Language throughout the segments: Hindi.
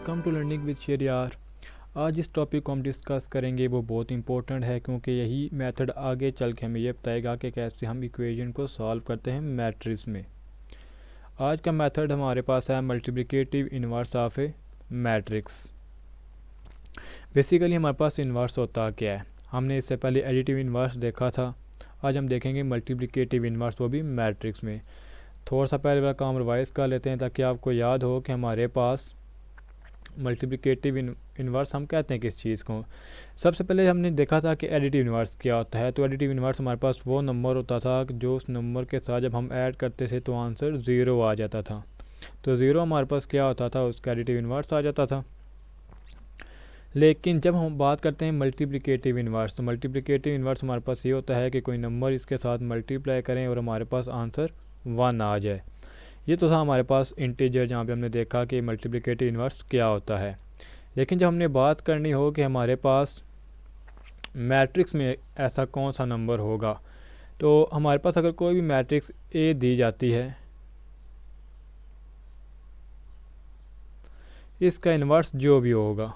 Welcome to learning with Sheriyar. आज जिस टॉपिक को हम डिस्कस करेंगे वो बहुत इंपॉर्टेंट है, क्योंकि यही मेथड आगे चल के हमें ये बताएगा कि कैसे हम इक्वेशन को सॉल्व करते हैं मैट्रिक्स में। आज का मेथड हमारे पास है multiplicative inverse of A matrix. Basically हमारे पास इन्वर्स होता क्या है, हमने इससे पहले एडिटिव इन्वर्स देखा था। आज हम देखेंगे मल्टीप्लिकेटिव इन्वर्स, वो भी मैट्रिक्स में। थोड़ा सा पहले वाला काम रिवाइज कर लेते हैं ताकि आपको याद हो कि हमारे पास मल्टीप्लिकेटिव इन्वर्स हम कहते हैं किस चीज़ को। सबसे पहले हमने देखा था कि एडिटिव इन्वर्स क्या होता है। तो एडिटिव इन्वर्स हमारे पास वो नंबर होता था जो उस नंबर के साथ जब हम ऐड करते थे तो आंसर ज़ीरो आ जाता था। तो ज़ीरो हमारे पास क्या होता था, उसका एडिटिव इन्वर्स आ जाता था। लेकिन जब हम बात करते हैं मल्टीप्लिकेटिव इन्वर्स, तो मल्टीप्लिकेटिव इन्वर्स हमारे पास ये होता है कि कोई नंबर इसके साथ मल्टीप्लाई करें और हमारे पास आंसर 1 आ जाए। ये तो था हमारे पास इंटीजर, जहाँ पे हमने देखा कि मल्टीप्लिकेटिव इन्वर्स क्या होता है। लेकिन जब हमने बात करनी हो कि हमारे पास मैट्रिक्स में ऐसा कौन सा नंबर होगा, तो हमारे पास अगर कोई भी मैट्रिक्स ए दी जाती है, इसका इन्वर्स जो भी होगा,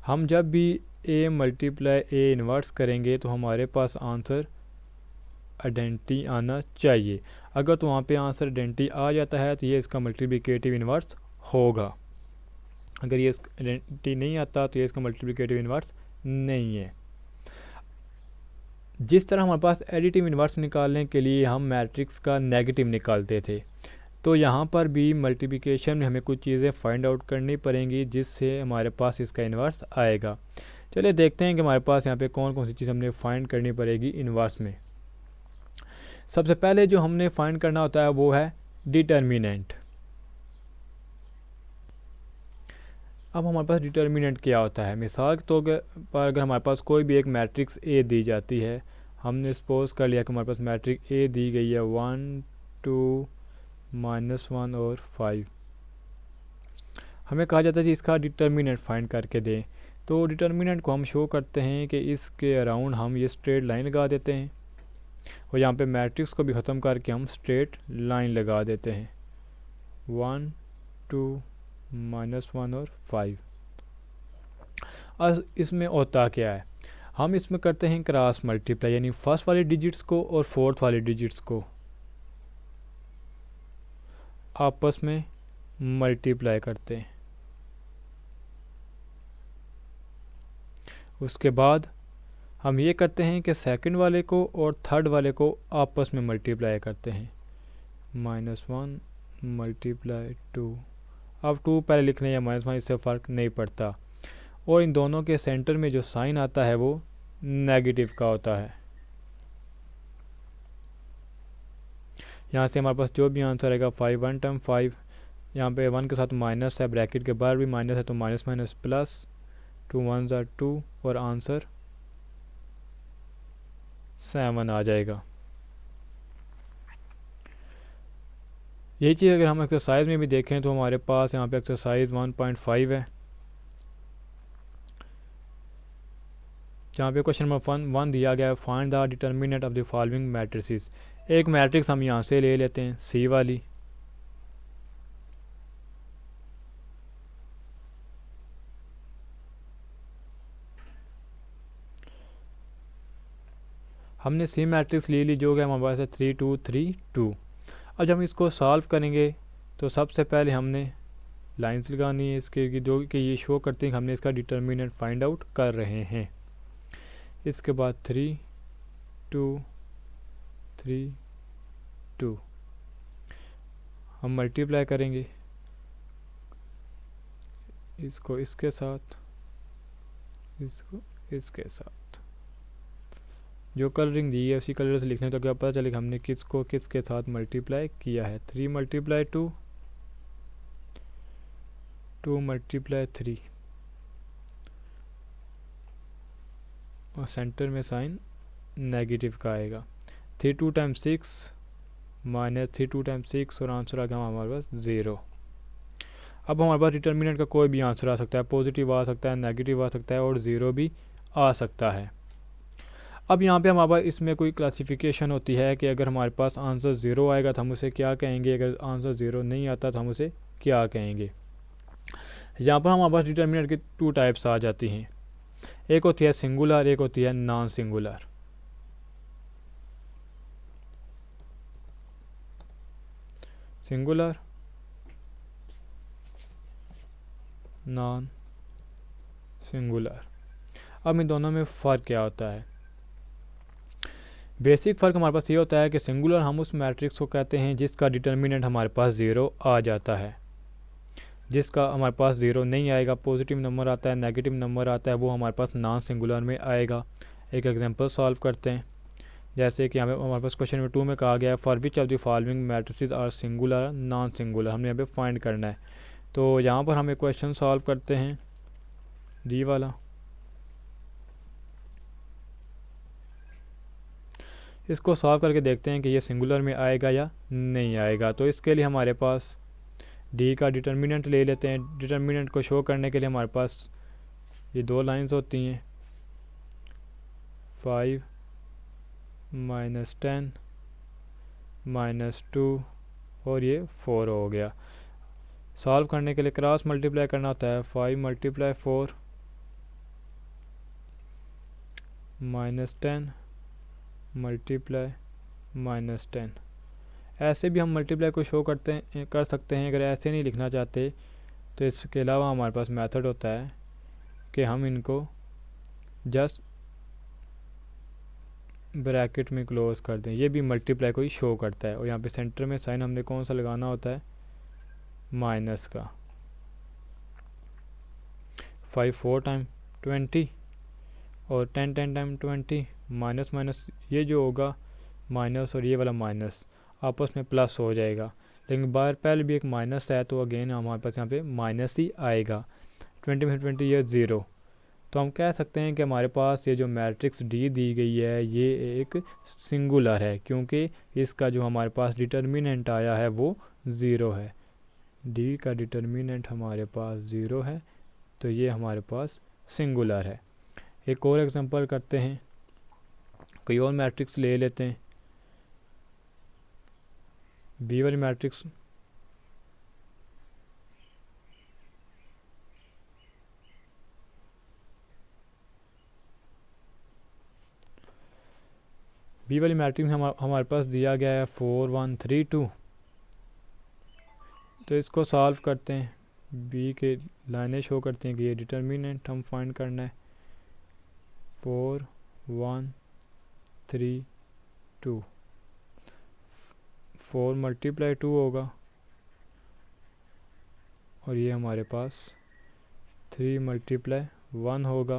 हम जब भी ए मल्टीप्लाई ए इन्वर्स करेंगे तो हमारे पास आंसर आइडेंटिटी आना चाहिए। अगर तो वहाँ पे आंसर आइडेंटिटी आ जाता है तो ये इसका मल्टीप्लिकेटिव इन्वर्स होगा। अगर ये इसका आइडेंटिटी नहीं आता तो ये इसका मल्टीप्लिकेटिव इन्वर्स नहीं है। जिस तरह हमारे पास एडिटिव इन्वर्स निकालने के लिए हम मैट्रिक्स का नेगेटिव निकालते थे, तो यहाँ पर भी मल्टीप्लिकेशन में हमें कुछ चीज़ें फाइंड आउट करनी पड़ेंगी जिससे हमारे पास इसका इन्वर्स आएगा। चलिए देखते हैं कि हमारे पास यहाँ पे कौन कौन सी चीज़ हमने फाइंड करनी पड़ेगी इन्वर्स में। सबसे पहले जो हमने फाइंड करना होता है वो है डिटर्मिनेंट। अब हमारे पास डिटर्मिनेंट क्या होता है, मिसाल के तौर पर अगर हमारे पास कोई भी एक मैट्रिक्स ए दी जाती है, हमने सपोज कर लिया कि हमारे पास मैट्रिक्स ए दी गई है 1 2 -1 और 5। हमें कहा जाता है कि इसका डिटर्मिनेंट फाइंड करके दें। तो डिटर्मिनेंट को हम शो करते हैं कि इसके अराउंड हम ये स्ट्रेट लाइन लगा देते हैं, और यहाँ पे मैट्रिक्स को भी ख़त्म करके हम स्ट्रेट लाइन लगा देते हैं 1 2 -1 और 5। अब इसमें होता क्या है, हम इसमें करते हैं क्रॉस मल्टीप्लाई, यानी फर्स्ट वाले डिजिट्स को और फोर्थ वाले डिजिट्स को आपस में मल्टीप्लाई करते हैं। उसके बाद हम ये करते हैं कि सेकंड वाले को और थर्ड वाले को आपस में मल्टीप्लाई करते हैं -1 × 2। अब 2 पहले लिखने या -1 इससे फ़र्क नहीं पड़ता, और इन दोनों के सेंटर में जो साइन आता है वो नेगेटिव का होता है। यहाँ से हमारे पास जो भी आंसर आएगा 5 1 टर्म 5, यहाँ पे 1 के साथ माइनस है, ब्रैकेट के बाहर भी माइनस है, तो माइनस माइनस प्लस, 2 1 ज़ा 2 और आंसर 7 आ जाएगा। यही चीज़ अगर हम एक्सरसाइज में भी देखें तो हमारे पास यहाँ पे एक्सरसाइज 1.5 है, जहाँ पे क्वेश्चन नंबर 1 दिया गया है, find the determinant of the following matrices. एक मैट्रिक्स हम यहाँ से ले लेते हैं सी वाली, हमने सी मैट्रिक्स ले ली जो कि हमारे पास है 3 2 3 2। अब जब हम इसको सॉल्व करेंगे तो सबसे पहले हमने लाइंस लगानी है इसके जो कि ये शो करते हैं कि हमने इसका डिटर्मिनेंट फाइंड आउट कर रहे हैं। इसके बाद 3 2 3 2 हम मल्टीप्लाई करेंगे इसको इसके साथ, इसको इसके साथ। जो कलरिंग दी है उसी कलर से लिखने तो क्या पता चलेगा हमने किसको किसके साथ मल्टीप्लाई किया है। 3 × 2 2 × 3, और सेंटर में साइन नेगेटिव का आएगा। 3 2 × 6 -3 2 × 6 और आंसर आ गया हमारे पास 0। अब हमारे पास डिटर्मिनेंट का कोई भी आंसर आ सकता है, पॉजिटिव आ सकता है, नेगेटिव आ सकता है और 0 भी आ सकता है। अब यहाँ पे हमारे पास इसमें कोई क्लासिफिकेशन होती है कि अगर हमारे पास आंसर ज़ीरो आएगा तो हम उसे क्या कहेंगे, अगर आंसर ज़ीरो नहीं आता तो हम उसे क्या कहेंगे। यहाँ पर हमारे पास डिटर्मिनेंट की टू टाइप्स आ जाती हैं, एक होती है सिंगुलर, एक होती है non singular. Singular, non singular. अब इन दोनों में फ़र्क क्या होता है। बेसिक फ़र्क हमारे पास ये होता है कि सिंगुलर हम उस मैट्रिक्स को कहते हैं जिसका डिटर्मिनेंट हमारे पास ज़ीरो आ जाता है। जिसका हमारे पास ज़ीरो नहीं आएगा, पॉजिटिव नंबर आता है, नेगेटिव नंबर आता है, वो हमारे पास नॉन सिंगुलर में आएगा। एक एग्जांपल सॉल्व करते हैं। जैसे कि हमारे पास क्वेश्चन नंबर 2 में कहा गया है for which of the following matrices are singular non singular, हमने यहाँ पे फाइंड करना है। तो यहाँ पर हम एक क्वेश्चन सॉल्व करते हैं, डी वाला। इसको सॉल्व करके देखते हैं कि ये सिंगुलर में आएगा या नहीं आएगा। तो इसके लिए हमारे पास डी का डिटर्मिनेंट ले लेते हैं। डिटर्मिनेंट को शो करने के लिए हमारे पास ये दो लाइंस होती हैं, 5 -10 -2 और ये 4 हो गया। सॉल्व करने के लिए क्रॉस मल्टीप्लाई करना होता है, 5 × 4 -10 × -10। ऐसे भी हम मल्टीप्लाई को शो कर सकते हैं। अगर ऐसे नहीं लिखना चाहते तो इसके अलावा हमारे पास मेथड होता है कि हम इनको जस्ट ब्रैकेट में क्लोज कर दें, ये भी मल्टीप्लाई को ही शो करता है। और यहाँ पे सेंटर में साइन हमने कौन सा लगाना होता है, माइनस का। 5 4 टाइम 20 और 10 10 टाइम 20, माइनस माइनस ये जो होगा माइनस और ये वाला माइनस आपस में प्लस हो जाएगा। लेकिन बाहर पहले भी एक माइनस है तो अगेन हमारे पास यहाँ पे माइनस ही आएगा। 20 में 20 ये ज़ीरो। तो हम कह सकते हैं कि हमारे पास ये जो मैट्रिक्स डी दी गई है ये एक सिंगुलर है, क्योंकि इसका जो हमारे पास डिटर्मिनेंट आया है वो ज़ीरो है। डी का डिटर्मिनेंट हमारे पास ज़ीरो है, तो ये हमारे पास सिंगुलर है। एक और एग्जांपल करते हैं, कोई और मैट्रिक्स ले लेते हैं। बी वाली मैट्रिक्स में हमारे पास दिया गया है 4 1 3 2। तो इसको सॉल्व करते हैं, बी के लाइनें शो करते हैं कि ये डिटर्मिनेंट हम फाइंड करना है। 4 1 3 2, 4 × 2 होगा और ये हमारे पास 3 × 1 होगा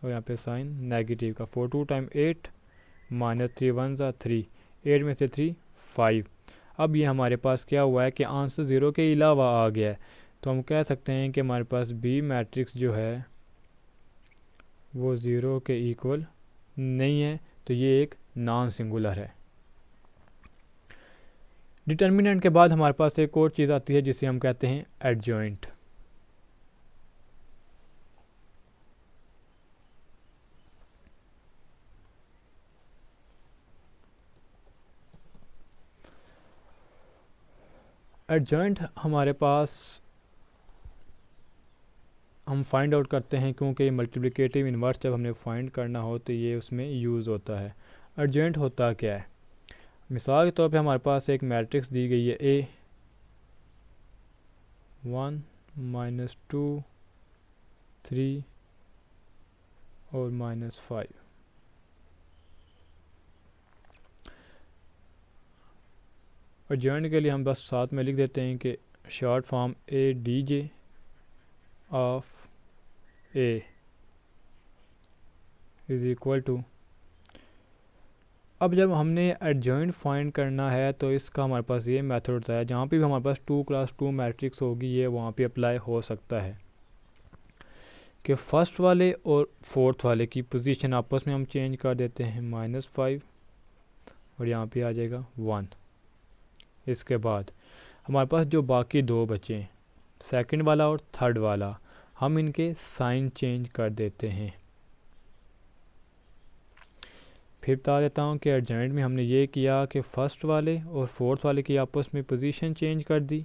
और यहाँ पे साइन नेगेटिव का। 4 2 टाइम 8 -3 1 3, 8 में से 3 5। अब ये हमारे पास क्या हुआ है कि आंसर ज़ीरो के अलावा आ गया है। तो हम कह सकते हैं कि हमारे पास बी मैट्रिक्स जो है वो ज़ीरो के इक्वल नहीं है, तो ये एक नॉन सिंगुलर है। डिटर्मिनेंट के बाद हमारे पास एक और चीज़ आती है जिसे हम कहते हैं एडजॉइंट। एडजॉइंट हमारे पास हम फाइंड आउट करते हैं, क्योंकि मल्टीप्लिकेटिव इन्वर्स जब हमने फाइंड करना हो तो ये उसमें यूज़ होता है। एडजॉइंट होता क्या है, मिसाल के तौर पे हमारे पास एक मैट्रिक्स दी गई है ए 1 -2 3 और -5। एडजॉइंट के लिए हम बस साथ में लिख देते हैं कि short form A D J of A is equal to. अब जब हमने एडजॉइंट फाइंड करना है तो इसका हमारे पास ये मेथड होता है, जहाँ पे भी हमारे पास 2x2 मैट्रिक्स होगी ये वहाँ पे अप्लाई हो सकता है कि फर्स्ट वाले और फोर्थ वाले की पोजीशन आपस में हम चेंज कर देते हैं, -5 और यहाँ पे आ जाएगा 1। इसके बाद हमारे पास जो बाकी दो बचे हैं, सेकंड वाला और थर्ड वाला, हम इनके साइन चेंज कर देते हैं। फिर बता देता हूँ कि एडजॉइंट में हमने ये किया कि फ़र्स्ट वाले और फोर्थ वाले की आपस में पोजीशन चेंज कर दी,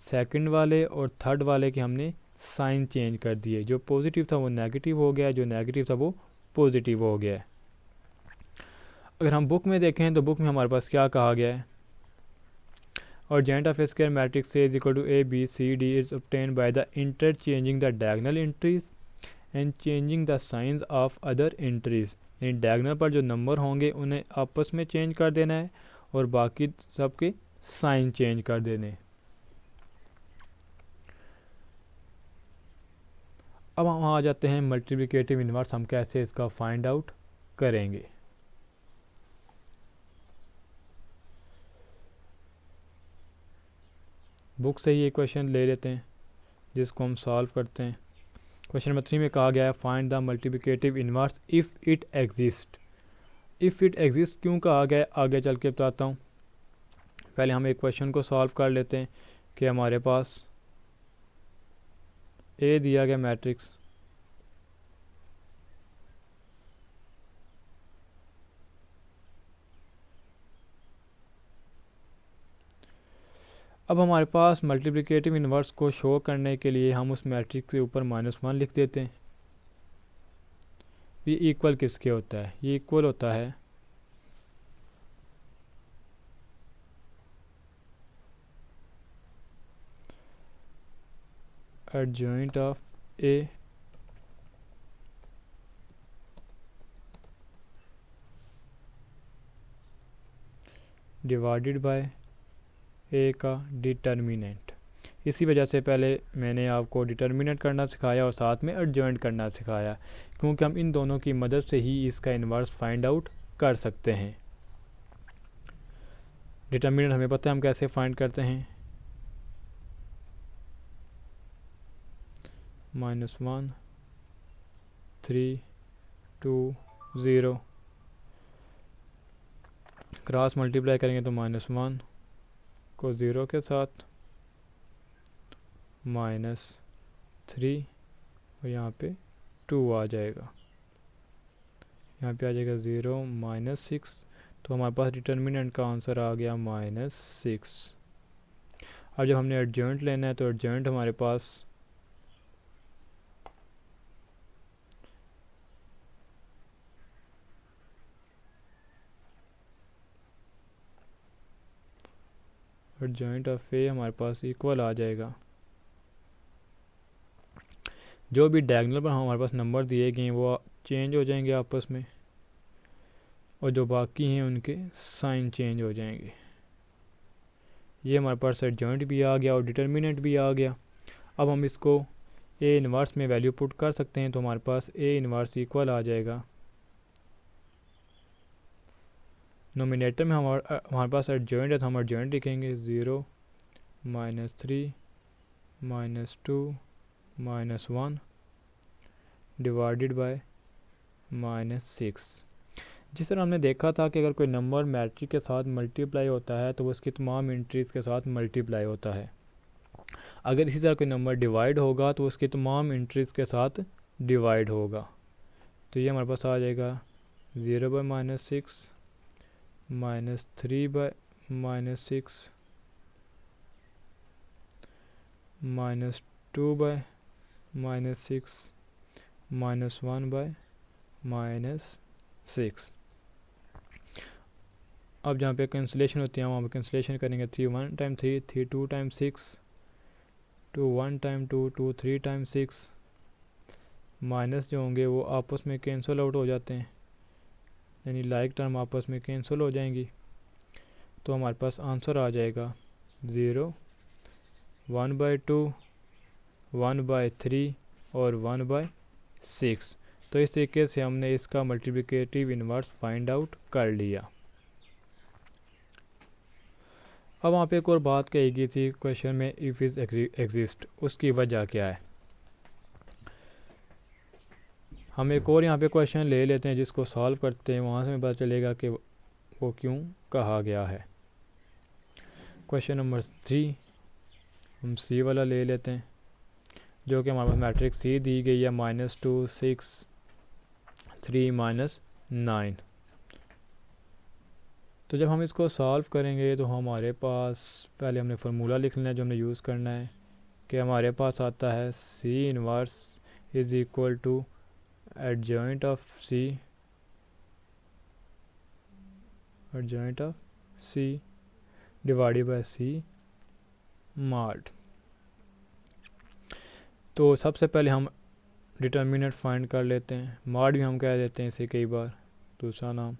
सेकंड वाले और थर्ड वाले के हमने साइन चेंज कर दिए। जो पॉजिटिव था वो नेगेटिव हो गया, जो नेगेटिव था वो पॉजिटिव हो गया। अगर हम बुक में देखें तो बुक में हमारे पास क्या कहा गया है, और joint of a square matrix A is equal to A, B, C, D is obtained by the interchanging the diagonal entries and changing the signs of other entries। यानी diagonal पर जो नंबर होंगे उन्हें आपस में चेंज कर देना है और बाकी सबके साइन चेंज कर देने। अब हम आ जाते हैं मल्टीप्लिकेटिव इन्वर्स, हम कैसे इसका फाइंड आउट करेंगे। बुक से ही ये क्वेश्चन ले लेते हैं जिसको हम सॉल्व करते हैं। क्वेश्चन नंबर 3 में कहा गया है find the multiplicative inverse if it exist. If it exist क्यों कहा गया है आगे चल के बताता हूँ। पहले हम एक क्वेश्चन को सॉल्व कर लेते हैं कि हमारे पास ए दिया गया मैट्रिक्स, अब हमारे पास मल्टीप्लिकेटिव इन्वर्स को शो करने के लिए हम उस मैट्रिक्स के ऊपर -1 लिख देते हैं। ये इक्वल किसके होता है, ये इक्वल होता है adjoint of A divided by A का डिटर्मिनेंट। इसी वजह से पहले मैंने आपको डिटर्मिनेंट करना सिखाया और साथ में एडजॉइंट करना सिखाया, क्योंकि हम इन दोनों की मदद से ही इसका इन्वर्स फाइंड आउट कर सकते हैं। डिटर्मिनेंट हमें पता है हम कैसे फाइंड करते हैं, -1 3 2 0 क्रॉस मल्टीप्लाई करेंगे तो -1 को 0 के साथ -3 और यहाँ पे 2 आ जाएगा, यहाँ पे आ जाएगा 0 -6, तो हमारे पास डिटर्मिनेंट का आंसर आ गया -6। अब जब हमने एडजॉइंट लेना है तो एडजॉइंट हमारे पास एडजॉइंट ऑफ ए हमारे पास इक्वल आ जाएगा। जो भी डायगोनल पर हमारे पास नंबर दिए गए हैं वो चेंज हो जाएंगे आपस में, और जो बाकी हैं उनके साइन चेंज हो जाएंगे। ये हमारे पास एडजॉइंट भी आ गया और डिटर्मिनेंट भी आ गया। अब हम इसको ए इन्वर्स में वैल्यू पुट कर सकते हैं, तो हमारे पास ए इन्वर्स इक्वल आ जाएगा। नोमिनेटर में हमारे पास एडजॉइंट है तो हम एडजॉइंट लिखेंगे 0 -3 -2 -1 डिवाइडेड बाय -6। जिस तरह हमने देखा था कि अगर कोई नंबर मैट्रिक के साथ मल्टीप्लाई होता है तो वो उसकी तमाम एंट्रीज़ के साथ मल्टीप्लाई होता है। अगर इसी तरह कोई नंबर डिवाइड होगा तो उसकी तमाम एंट्रीज़ के साथ डिवाइड होगा। तो ये हमारे पास आ जाएगा 0 बाय -6 -3 बाय -6 -2 बाय -6 -1 बाय -6। अब जहाँ पे कैंसिलेशन होती है वहाँ पे कैंसिलेशन करेंगे 3 1 time 3 3 2 time 6 2 1 time 2 2 3 time 6। Minus जो होंगे वो आपस में कैंसिल आउट हो जाते हैं, यानी लाइक टर्म आपस में कैंसिल हो जाएंगी। तो हमारे पास आंसर आ जाएगा 0 1 बाय 2 1 बाय 3 और 1 बाय 6। तो इस तरीके से हमने इसका मल्टीप्लिकेटिव इन्वर्स फाइंड आउट कर लिया। अब वहाँ पे एक और बात कही गई थी क्वेश्चन में, इफ़ इज़ एग्जिस्ट, उसकी वजह क्या है। हम एक और यहाँ पे क्वेश्चन ले लेते हैं जिसको सॉल्व करते हैं, वहाँ से हमें पता चलेगा कि वो क्यों कहा गया है। क्वेश्चन नंबर 3 हम सी वाला ले लेते हैं, जो कि हमारे पास मैट्रिक्स सी दी गई है -2 6 3 -9। तो जब हम इसको सॉल्व करेंगे तो हमारे पास पहले हमने फार्मूला लिख लेना है जो हमने यूज़ करना है, कि हमारे पास आता है C inverse is equal to adjoint of C divided by C mod. तो सबसे पहले हम डिटर्मिनेंट फाइंड कर लेते हैं, मॉड भी हम कह देते हैं इसे कई बार, दूसरा नाम।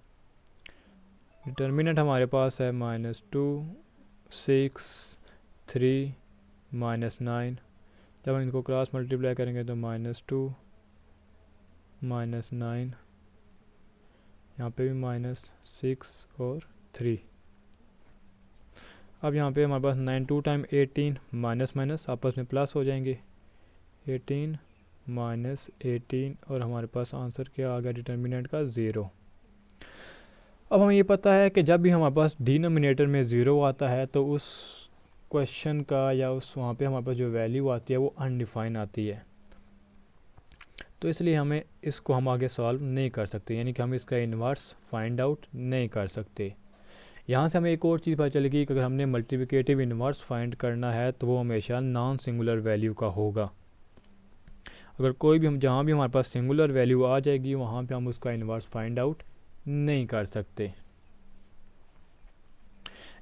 डिटर्मिनेंट हमारे पास है -2 6 3 -9। जब हम इनको क्रॉस मल्टीप्लाई करेंगे तो -2 -9, यहाँ पे भी -6 और 3। अब यहाँ पे हमारे पास 9 2 टाइम 18 माइनस माइनस आपस में प्लस हो जाएंगे, 18 -18 और हमारे पास आंसर क्या आ गया डिटर्मिनेंट का 0। अब हमें ये पता है कि जब भी हमारे पास डिनोमिनेटर में 0 आता है तो उस क्वेश्चन का या उस वहाँ पे हमारे पास जो वैल्यू आती है वो अनडिफाइन आती है। तो इसलिए हमें इसको हम आगे सॉल्व नहीं कर सकते, यानी कि हम इसका इन्वर्स फाइंड आउट नहीं कर सकते। यहाँ से हमें एक और चीज़ पता चलेगी कि अगर हमने मल्टीप्लिकेटिव इन्वर्स फाइंड करना है तो वो हमेशा नॉन सिंगुलर वैल्यू का होगा। अगर कोई भी हम जहाँ भी हमारे पास सिंगुलर वैल्यू आ जाएगी वहाँ पे हम उसका इन्वर्स फाइंड आउट नहीं कर सकते।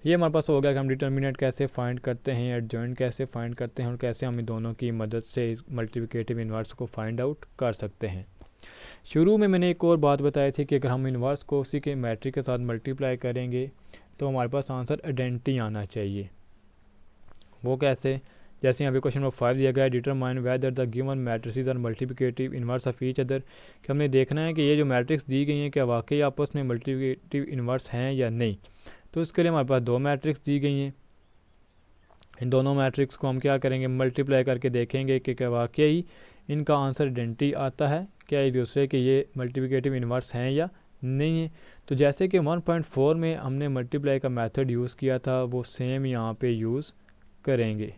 ये हमारे पास हो गया कि हम डिटर्मिनेंट कैसे फाइंड करते हैं, एडजॉइंट कैसे फाइंड करते हैं और कैसे हम इन दोनों की मदद से इस मल्टीप्लिकेटिव इन्वर्स को फाइंड आउट कर सकते हैं। शुरू में मैंने एक और बात बताई थी कि अगर हम इन्वर्स को उसी के मैट्रिक के साथ मल्टीप्लाई करेंगे तो हमारे पास आंसर आइडेंटिटी आना चाहिए। वो कैसे? जैसे यहाँ पे क्वेश्चन नंबर 5 दिया गया है, determine whether the given matrices are multiplicative inverse of each other, कि हमने देखना है कि ये जो मैट्रिक्स दी गई हैं क्या वाकई आपस में मल्टीप्लिकेटिव इन्वर्स हैं या नहीं। तो इसके लिए हमारे पास दो मैट्रिक्स दी गई हैं, इन दोनों मैट्रिक्स को हम क्या करेंगे, मल्टीप्लाई करके देखेंगे कि क्या वाकई इनका आंसर आइडेंटिटी आता है, क्या एक दूसरे के ये मल्टीप्लिकेटिव इन्वर्स हैं या नहीं है। तो जैसे कि 1.4 में हमने मल्टीप्लाई का मेथड यूज़ किया था वो सेम यहाँ पे यूज़ करेंगे।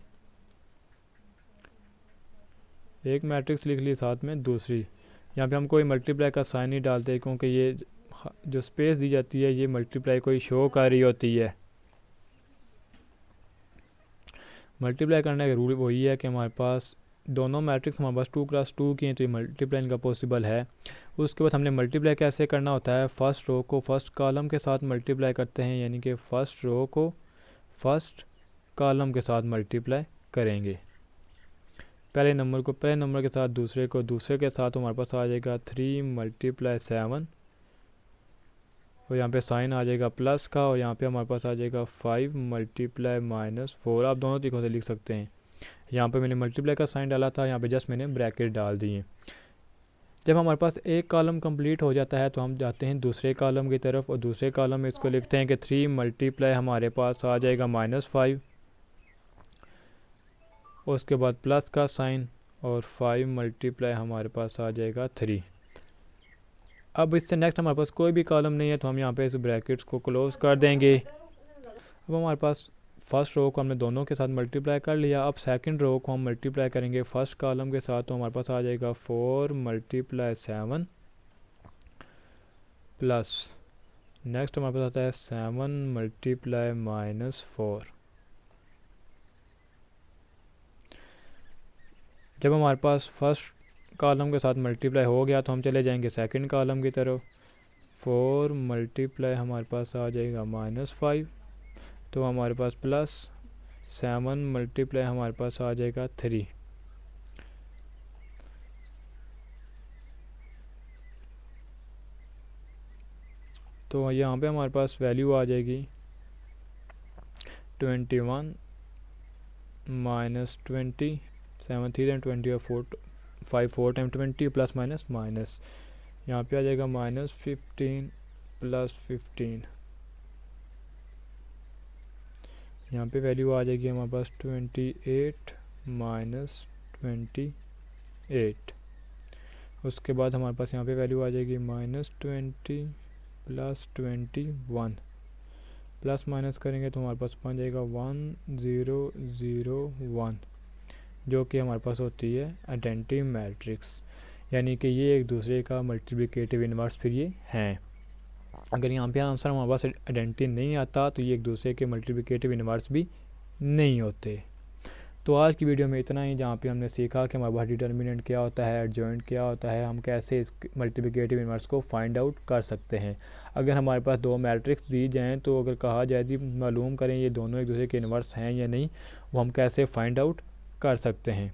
एक मैट्रिक्स लिख ली साथ में दूसरी, यहाँ पे हम कोई मल्टीप्लाई का साइन नहीं डालते क्योंकि ये जो स्पेस दी जाती है ये मल्टीप्लाई कोई शो कर रही होती है। मल्टीप्लाई करने का रूल वही है कि हमारे पास दोनों मैट्रिक्स हमारे पास 2x2 की हैं तो ये मल्टीप्लाई इनका पॉसिबल है। उसके बाद हमने मल्टीप्लाई कैसे करना होता है, फर्स्ट रो को फर्स्ट कॉलम के साथ मल्टीप्लाई करते हैं, यानी कि फर्स्ट रो को फर्स्ट कॉलम के साथ मल्टीप्लाई करेंगे। पहले नंबर को पहले नंबर के साथ दूसरे को दूसरे के साथ, हमारे पास आ जाएगा 3 × 7 और यहाँ पे साइन आ जाएगा प्लस का, और यहाँ पे हमारे पास आ जाएगा 5 × -4। आप दोनों तरीकों से लिख सकते हैं। यहाँ पे मैंने मल्टीप्लाई का साइन डाला था, यहाँ पे जस्ट मैंने ब्रैकेट डाल दिए। जब हमारे पास एक कॉलम कंप्लीट हो जाता है तो हम जाते हैं दूसरे कॉलम की तरफ और दूसरे कॉलम में इसको लिखते हैं कि 3 × हमारे पास आ जाएगा -5, उसके बाद प्लस का साइन और 5 × हमारे पास आ जाएगा 3। अब इससे नेक्स्ट हमारे पास कोई भी कॉलम नहीं है तो हम यहाँ पे इस ब्रैकेट्स को क्लोज़ कर देंगे। अब हमारे पास फर्स्ट रो को हमने दोनों के साथ मल्टीप्लाई कर लिया। अब सेकंड रो को हम मल्टीप्लाई करेंगे फर्स्ट कॉलम के साथ, तो हमारे पास आ जाएगा 4 × 7 प्लस नेक्स्ट हमारे पास आता है 7 × -4। जब हमारे पास फर्स्ट कॉलम के साथ मल्टीप्लाई हो गया तो हम चले जाएंगे सेकंड कॉलम की तरफ। 4 × हमारे पास आ जाएगा -5, तो हमारे पास प्लस 7 × हमारे पास आ जाएगा 3। तो यहाँ पे हमारे पास वैल्यू आ जाएगी 21 -20, 7 3 20 और 5 4 टाइम 20 प्लस माइनस माइनस, यहाँ पे आ जाएगा -15 + 15। यहाँ पे वैल्यू आ जाएगी हमारे पास 28 -28। उसके बाद हमारे पास यहाँ पे वैल्यू आ जाएगी -20 + 21। प्लस माइनस करेंगे तो हमारे पास बन जाएगा 1001, जो कि हमारे पास होती है आइडेंटिटी मैट्रिक्स, यानी कि ये एक दूसरे का मल्टीप्लिकेटिव इन्वर्स फिर ये हैं। अगर यहाँ पे आंसर हमारे पास आइडेंटिटी नहीं आता तो ये एक दूसरे के मल्टीप्लिकेटिव इन्वर्स भी नहीं होते। तो आज की वीडियो में इतना ही, जहाँ पे हमने सीखा कि हमारे पास डिटर्मिनेंट क्या होता है, एडजॉइंट क्या होता है, हम कैसे इस मल्टीप्लिकेटिव इन्वर्स को फाइंड आउट कर सकते हैं। अगर हमारे पास दो मैट्रिक्स दी जाएँ तो अगर कहा जाए कि मालूम करें ये दोनों एक दूसरे के इन्वर्स हैं या नहीं, वो हम कैसे फाइंड आउट कर सकते हैं।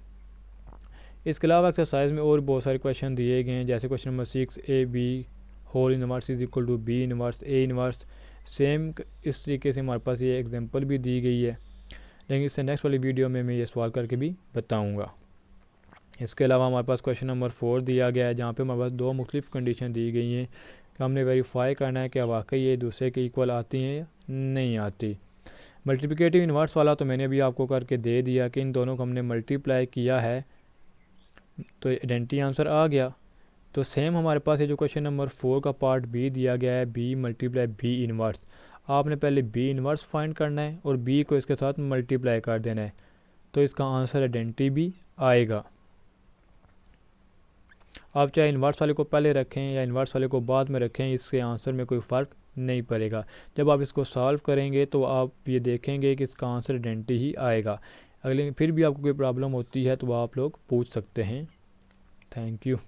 इसके अलावा एक्सरसाइज में और बहुत सारे क्वेश्चन दिए गए हैं, जैसे question number 6 A B whole inverse is equal to B inverse A inverse. Same इस तरीके से हमारे पास ये एग्जांपल भी दी गई है, लेकिन इससे नेक्स्ट वाली वीडियो में मैं ये सवाल करके भी बताऊंगा। इसके अलावा हमारे पास क्वेश्चन नंबर 4 दिया गया है, जहाँ पे हमारे पास दो मुख्तलिफ कंडीशन दी गई हैं कि हमने वेरीफाई करना है कि वाकई ये दूसरे के इक्वल आती हैं या नहीं आती। मल्टीप्लिकेटिव इन्वर्स वाला तो मैंने अभी आपको करके दे दिया कि इन दोनों को हमने मल्टीप्लाई किया है तो आइडेंटिटी आंसर आ गया। तो सेम हमारे पास ये जो क्वेश्चन नंबर 4 का पार्ट बी दिया गया है, बी मल्टीप्लाई बी इन्वर्स, आपने पहले बी इन्वर्स फाइंड करना है और बी को इसके साथ मल्टीप्लाई कर देना है, तो इसका आंसर आइडेंटिटी भी आएगा। आप चाहे इन्वर्स वाले को पहले रखें या इन्वर्स वाले को बाद में रखें, इसके आंसर में कोई फ़र्क नहीं पड़ेगा। जब आप इसको सॉल्व करेंगे तो आप ये देखेंगे कि इसका आंसर आइडेंटिटी ही आएगा। अगले फिर भी आपको कोई प्रॉब्लम होती है तो आप लोग पूछ सकते हैं। Thank you.